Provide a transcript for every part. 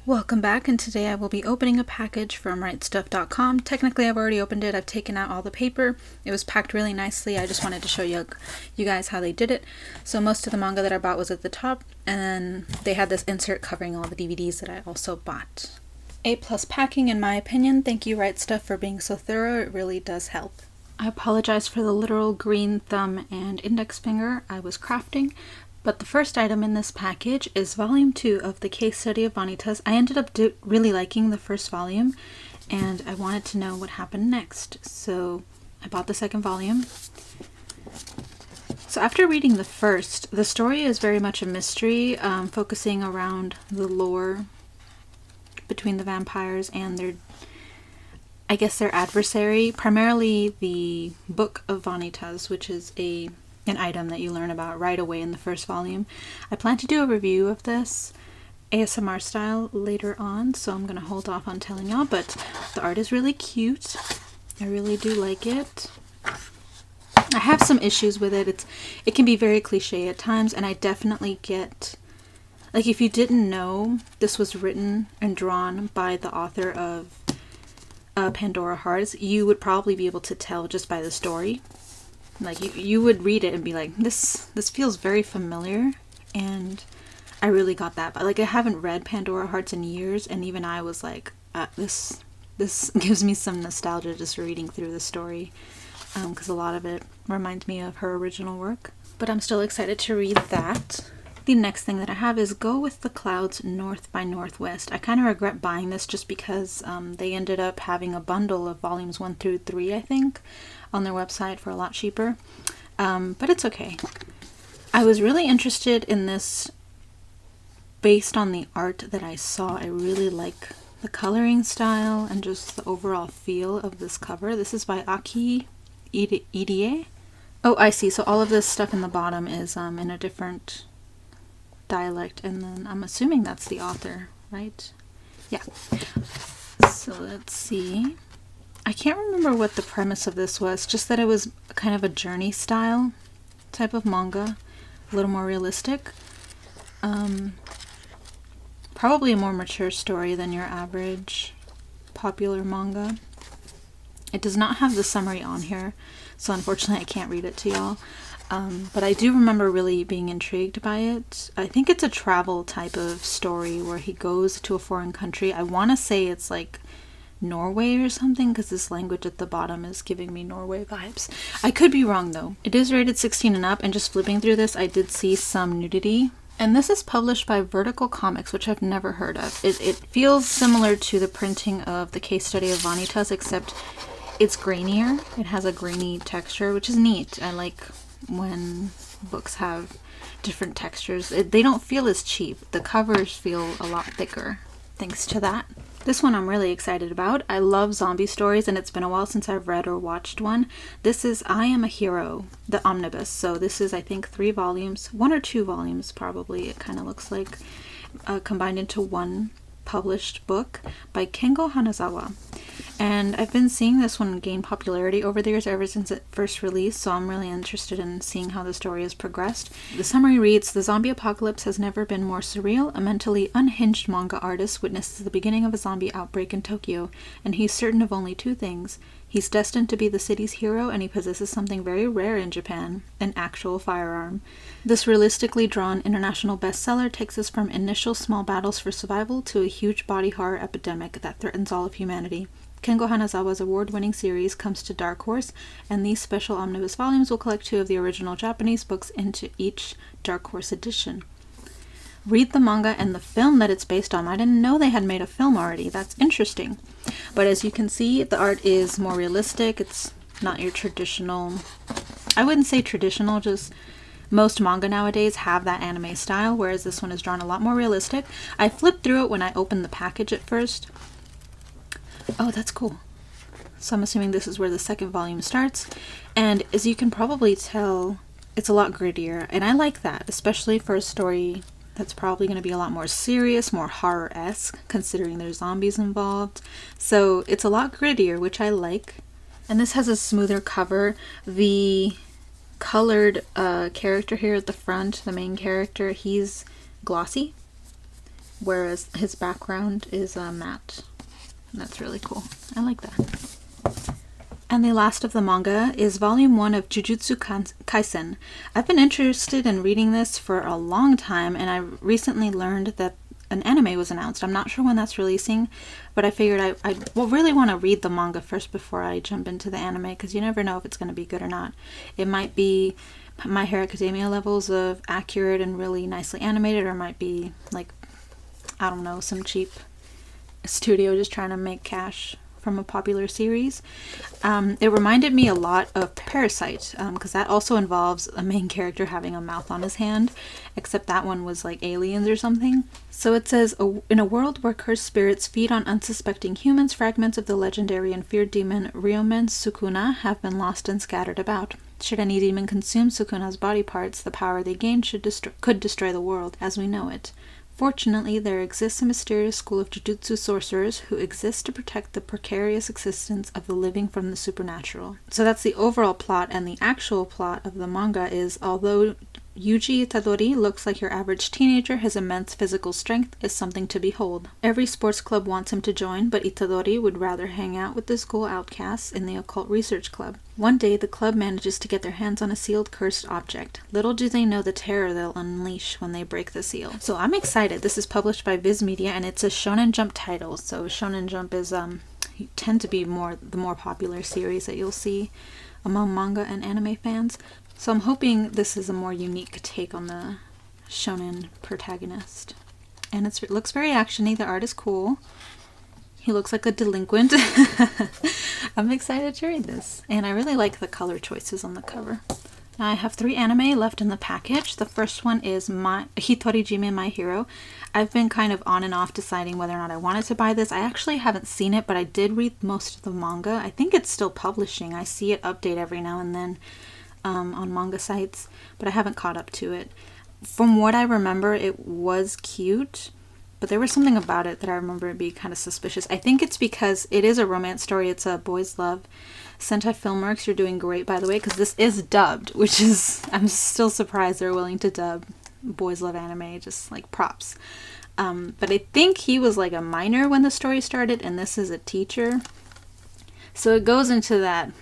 Welcome back, and today I will be opening a package from Rightstuf.com. Technically I've already opened it. I've taken out all the paper. It was packed really nicely. I just wanted to show you guys how they did it. So most of the manga that I bought was at the top, and then they had this insert covering all the DVDs that I also bought. A+ packing in my opinion. Thank you Rightstuf for being so thorough. It really does help. I apologize for the literal green thumb and index finger. I was crafting. But the first item in this package is volume 2 of the case study of Vanitas. I ended up really liking the first volume, and I wanted to know what happened next. So I bought the second volume. So after reading the first, the story is very much a mystery, focusing around the lore between the vampires and their adversary, primarily the Book of Vanitas, which is an item that you learn about right away in the first volume. I plan to do a review of this ASMR style later on, so I'm going to hold off on telling y'all, but the art is really cute. I really do like it. I have some issues with it. It can be very cliche at times, and I definitely get, like, if you didn't know, this was written and drawn by the author of Pandora Hearts, you would probably be able to tell just by the story. Like, you would read it and be like, this feels very familiar, and I really got that. But like, I haven't read Pandora Hearts in years, and even I was like, this gives me some nostalgia just reading through the story, because a lot of it reminds me of her original work. But I'm still excited to read that. The next thing that I have is Go With the Clouds North by Northwest. I kind of regret buying this just because they ended up having a bundle of volumes 1 through 3, I think, on their website for a lot cheaper. But it's okay. I was really interested in this based on the art that I saw. I really like the coloring style and just the overall feel of this cover. This is by Aki Idie. Oh, I see. So all of this stuff in the bottom is in a different dialect, and then I'm assuming that's the author, right? Yeah. So let's see. I can't remember what the premise of this was, just that it was kind of a journey style type of manga, a little more realistic. Probably a more mature story than your average popular manga. It does not have the summary on here, so unfortunately I can't read it to y'all. But I do remember really being intrigued by it. I think it's a travel type of story where he goes to a foreign country. I want to say it's like Norway or something, because this language at the bottom is giving me Norway vibes. I could be wrong though. It is rated 16 and up, and just flipping through this I did see some nudity. And this is published by Vertical Comics, which I've never heard of. It feels similar to the printing of the case study of Vanitas, except it's grainier. It has a grainy texture, which is neat. I like when books have different textures. They don't feel as cheap. The covers feel a lot thicker thanks to that. This one I'm really excited about. I love zombie stories, and it's been a while since I've read or watched one. This is I Am a Hero, the omnibus. So this is, I think, 3 volumes, 1 or 2 volumes probably, it kind of looks like, combined into one published book by Kengo Hanazawa. And I've been seeing this one gain popularity over the years ever since it first released, so I'm really interested in seeing how the story has progressed. The summary reads, "The zombie apocalypse has never been more surreal. A mentally unhinged manga artist witnesses the beginning of a zombie outbreak in Tokyo, and he's certain of only 2 things. He's destined to be the city's hero, and he possesses something very rare in Japan, an actual firearm." This realistically drawn international bestseller takes us from initial small battles for survival to a huge body horror epidemic that threatens all of humanity. Kengo Hanazawa's award-winning series comes to Dark Horse, and these special omnibus volumes will collect 2 of the original Japanese books into each Dark Horse edition. Read the manga and the film that it's based on. I didn't know they had made a film already. That's interesting. But as you can see, the art is more realistic. It's not your traditional, I wouldn't say traditional, just most manga nowadays have that anime style, whereas this one is drawn a lot more realistic. I flipped through it when I opened the package at first. Oh, that's cool. So I'm assuming this is where the second volume starts. And as you can probably tell, it's a lot grittier. And I like that, especially for a story that's probably going to be a lot more serious, more horror-esque, considering there's zombies involved. So it's a lot grittier, which I like. And this has a smoother cover. The colored character here at the front, the main character, he's glossy. whereas his background is matte. That's really cool. I like that. And the last of the manga is volume 1 of Jujutsu Kaisen. I've been interested in reading this for a long time, and I recently learned that an anime was announced. I'm not sure when that's releasing, but I figured I really want to read the manga first before I jump into the anime, because you never know if it's going to be good or not. It might be My Hero Academia levels of accurate and really nicely animated, or it might be like, I don't know, some cheap studio just trying to make cash from a popular series. It reminded me a lot of Parasite, because that also involves a main character having a mouth on his hand, except that one was like aliens or something. So it says, in a world where cursed spirits feed on unsuspecting humans, fragments of the legendary and feared demon Ryomen Sukuna have been lost and scattered about. Should any demon consume Sukuna's body parts, the power they gain could destroy the world as we know it. Fortunately, there exists a mysterious school of Jujutsu sorcerers who exist to protect the precarious existence of the living from the supernatural. So that's the overall plot, and the actual plot of the manga is, although Yuji Itadori looks like your average teenager, his immense physical strength is something to behold. Every sports club wants him to join, but Itadori would rather hang out with the school outcasts in the occult research club. One day, the club manages to get their hands on a sealed cursed object. Little do they know the terror they'll unleash when they break the seal. So I'm excited. This is published by Viz Media, and it's a Shonen Jump title. So Shonen Jump is tend to be the more popular series that you'll see among manga and anime fans. So I'm hoping this is a more unique take on the shonen protagonist. And it looks very actiony. The art is cool. He looks like a delinquent. I'm excited to read this. And I really like the color choices on the cover. Now I have 3 anime left in the package. The first one is Hitorijime My Hero. I've been kind of on and off deciding whether or not I wanted to buy this. I actually haven't seen it, but I did read most of the manga. I think it's still publishing. I see it update every now and then. On manga sites, but I haven't caught up to it. From what I remember, it was cute, but there was something about it that I remember it being kind of suspicious. I think it's because it is a romance story. It's a boys' love. Sentai Filmworks, you're doing great, by the way, because this is dubbed, which is, I'm still surprised they're willing to dub boys' love anime, just like props. But I think he was like a minor when the story started, and this is a teacher. So it goes into that,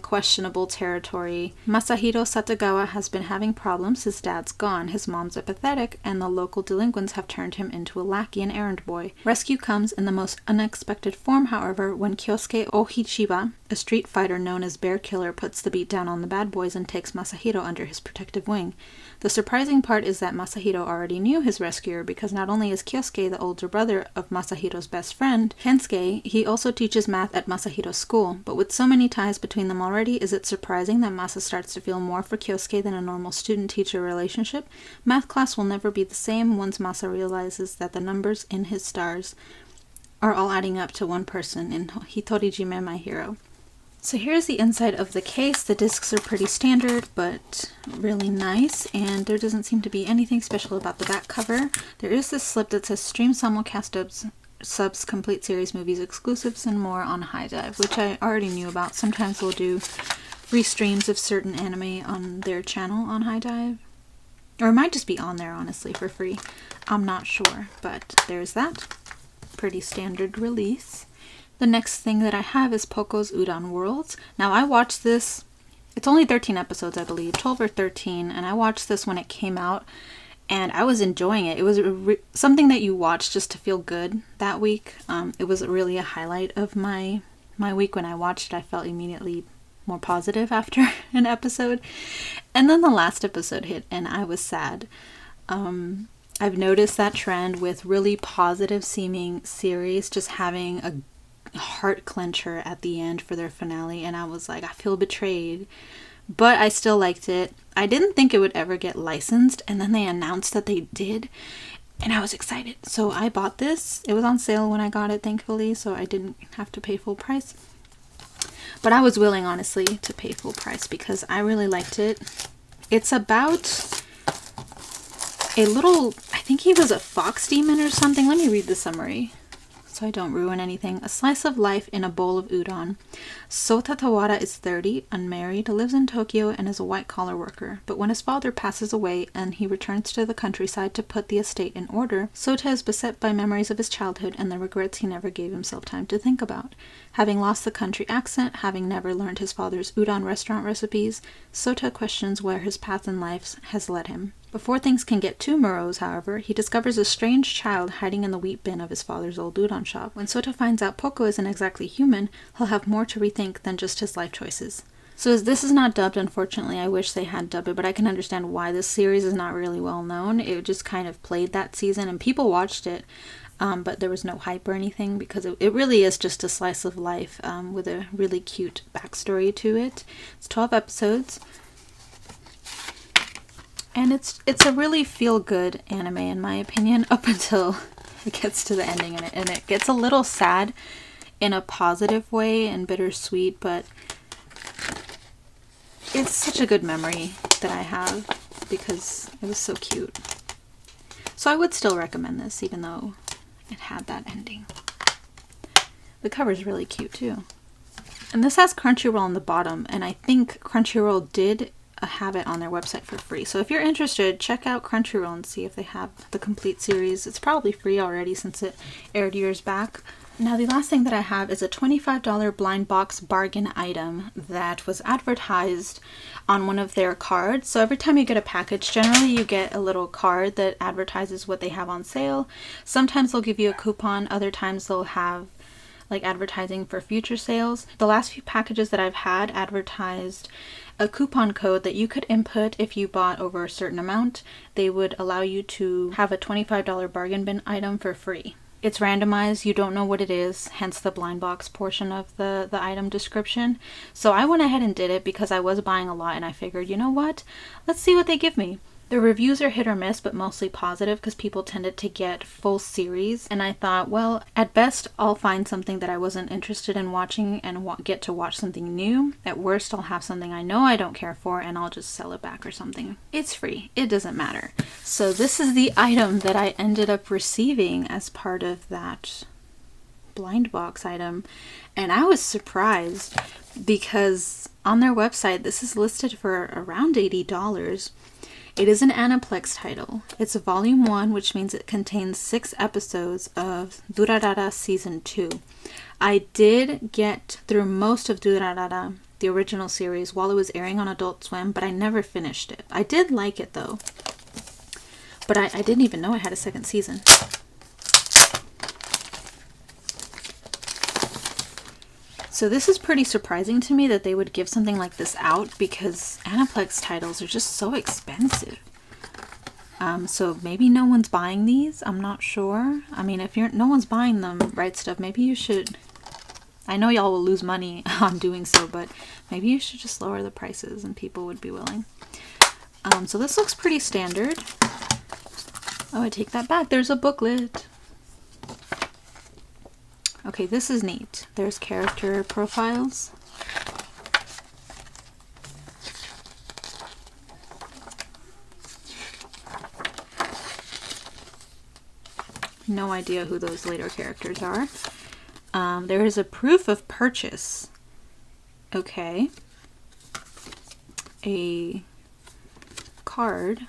questionable territory. Masahiro Satagawa has been having problems. His dad's gone, his mom's apathetic, and the local delinquents have turned him into a lackey and errand boy. Rescue comes in the most unexpected form, however, when Kyosuke Ohichiba, a street fighter known as Bear Killer, puts the beat down on the bad boys and takes Masahiro under his protective wing. The surprising part is that Masahiro already knew his rescuer, because not only is Kyosuke the older brother of Masahiro's best friend, Kensuke, he also teaches math at Masahiro's school. But with so many ties between them already, is it surprising that Masa starts to feel more for Kyosuke than a normal student-teacher relationship? Math class will never be the same once Masa realizes that the numbers in his stars are all adding up to one person in Hitorijime My Hero. So here's the inside of the case. The discs are pretty standard, but really nice, and there doesn't seem to be anything special about the back cover. There is this slip that says Stream Simulcast subs, complete series, movies, exclusives, and more on High Dive, which I already knew about. Sometimes we'll do free streams of certain anime on their channel on High Dive. Or it might just be on there, honestly, for free. I'm not sure, but there's that. Pretty standard release. The next thing that I have is Pocos Udon Worlds. Now I watched this, it's only 13 episodes I believe, 12 or 13, and I watched this when it came out, and I was enjoying it. It was something that you watch just to feel good that week. It was really a highlight of my week when I watched it. I felt immediately more positive after an episode. And then the last episode hit, and I was sad. I've noticed that trend with really positive seeming series just having a heart clencher at the end for their finale, and I was like, I feel betrayed, but I still liked it. I didn't think it would ever get licensed, and then they announced that they did, and I was excited. So I bought this. It was on sale when I got it, thankfully, so I didn't have to pay full price. But I was willing, honestly, to pay full price because I really liked it. It's about a little, I think he was a fox demon or something. Let me read the summary. so I don't ruin anything. A slice of life in a bowl of udon. Sota Tawara is 30, unmarried, lives in Tokyo, and is a white-collar worker. But when his father passes away and he returns to the countryside to put the estate in order, Sota is beset by memories of his childhood and the regrets he never gave himself time to think about. Having lost the country accent, having never learned his father's udon restaurant recipes, Sota questions where his path in life has led him. Before things can get too morose, however, he discovers a strange child hiding in the wheat bin of his father's old udon shop. When Sota finds out Pocos isn't exactly human, he'll have more to rethink than just his life choices. So as this is not dubbed, unfortunately, I wish they had dubbed it, but I can understand why this series is not really well known. It just kind of played that season, and people watched it, but there was no hype or anything, because it really is just a slice of life with a really cute backstory to it. It's 12 episodes. And it's a really feel-good anime, in my opinion, up until it gets to the ending, and it gets a little sad in a positive way and bittersweet, but it's such a good memory that I have because it was so cute. So I would still recommend this, even though it had that ending. The cover's really cute too. And this has Crunchyroll on the bottom, and I think Crunchyroll did have it on their website for free. So if you're interested, check out Crunchyroll and see if they have the complete series. It's probably free already since it aired years back. Now the last thing that I have is a $25 blind box bargain item that was advertised on one of their cards. So every time you get a package, generally you get a little card that advertises what they have on sale. Sometimes they'll give you a coupon, other times they'll have like advertising for future sales. The last few packages that I've had advertised a coupon code that you could input if you bought over a certain amount. They would allow you to have a $25 bargain bin item for free. It's randomized, you don't know what it is, hence the blind box portion of the item description. So I went ahead and did it because I was buying a lot and I figured, you know what, let's see what they give me. The reviews are hit or miss, but mostly positive because people tended to get full series. And I thought, well, at best, I'll find something that I wasn't interested in watching and get to watch something new. At worst, I'll have something I know I don't care for and I'll just sell it back or something. It's free. It doesn't matter. So this is the item that I ended up receiving as part of that blind box item. And I was surprised because on their website, this is listed for around $80. It is an Aniplex title. It's a volume 1, which means it contains 6 episodes of Durarara Season 2. I did get through most of Durarara, the original series, while it was airing on Adult Swim, but I never finished it. I did like it though, but I didn't even know it had a second season. So this is pretty surprising to me that they would give something like this out because Aniplex titles are just so expensive. So maybe no one's buying these. I'm not sure. I mean, if no one's buying them, Rightstuf, maybe you should. I know y'all will lose money on doing so, but maybe you should just lower the prices and people would be willing. So this looks pretty standard. Oh, I take that back. There's a booklet. Okay, this is neat. There's character profiles. No idea who those later characters are. There is a proof of purchase. Okay. A card.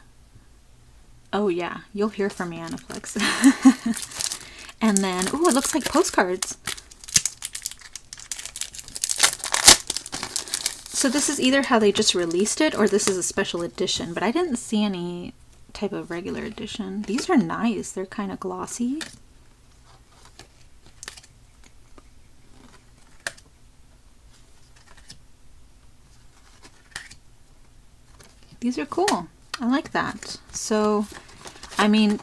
Oh yeah, you'll hear from me, Aniplex. And then, ooh, it looks like postcards. So this is either how they just released it or this is a special edition, but I didn't see any type of regular edition. These are nice. They're kind of glossy. These are cool. I like that. So, I mean,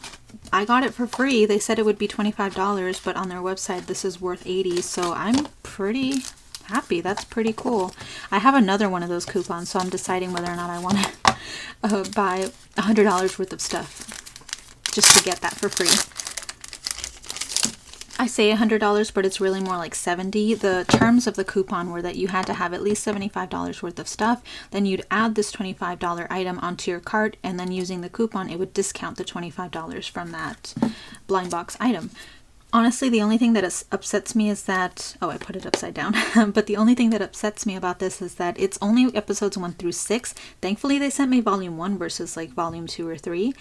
I got it for free. They said it would be $25, but on their website this is worth $80, so I'm pretty happy. That's pretty cool. I have another one of those coupons, so I'm deciding whether or not I want to buy $100 worth of stuff just to get that for free. I say $100, but it's really more like $70. The terms of the coupon were that you had to have at least $75 worth of stuff. Then you'd add this $25 item onto your cart, and then using the coupon, it would discount the $25 from that blind box item. Honestly, the only thing that upsets me is that... Oh, I put it upside down. But the only thing that upsets me about this is that it's only episodes 1 through 6. Thankfully, they sent me volume 1 versus like volume 2 or 3.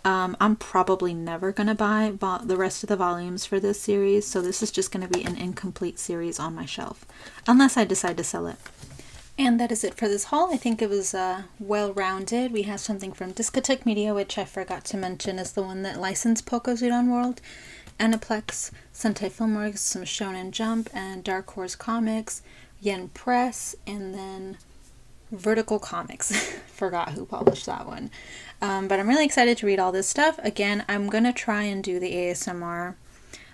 I'm probably never going to buy the rest of the volumes for this series. So this is just going to be an incomplete series on my shelf. Unless I decide to sell it. And that is it for this haul. I think it was well-rounded. We have something from Discotheque Media, which I forgot to mention is the one that licensed Pocos Udon World. Aniplex, Sentai Filmworks, some Shonen Jump, and Dark Horse Comics, Yen Press, and then Vertical Comics. Forgot who published that one. But I'm really excited to read all this stuff. Again, I'm going to try and do the ASMR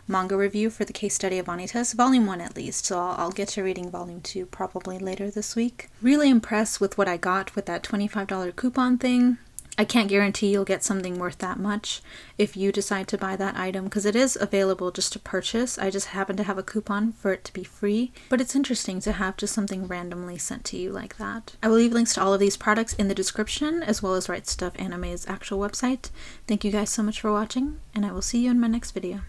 manga review for the case study of Vanitas, volume 1 at least, so I'll get to reading volume 2 probably later this week. Really impressed with what I got with that $25 coupon thing. I can't guarantee you'll get something worth that much if you decide to buy that item, because it is available just to purchase. I just happen to have a coupon for it to be free, but it's interesting to have just something randomly sent to you like that. I will leave links to all of these products in the description, as well as Rightstuf Anime's actual website. Thank you guys so much for watching, and I will see you in my next video.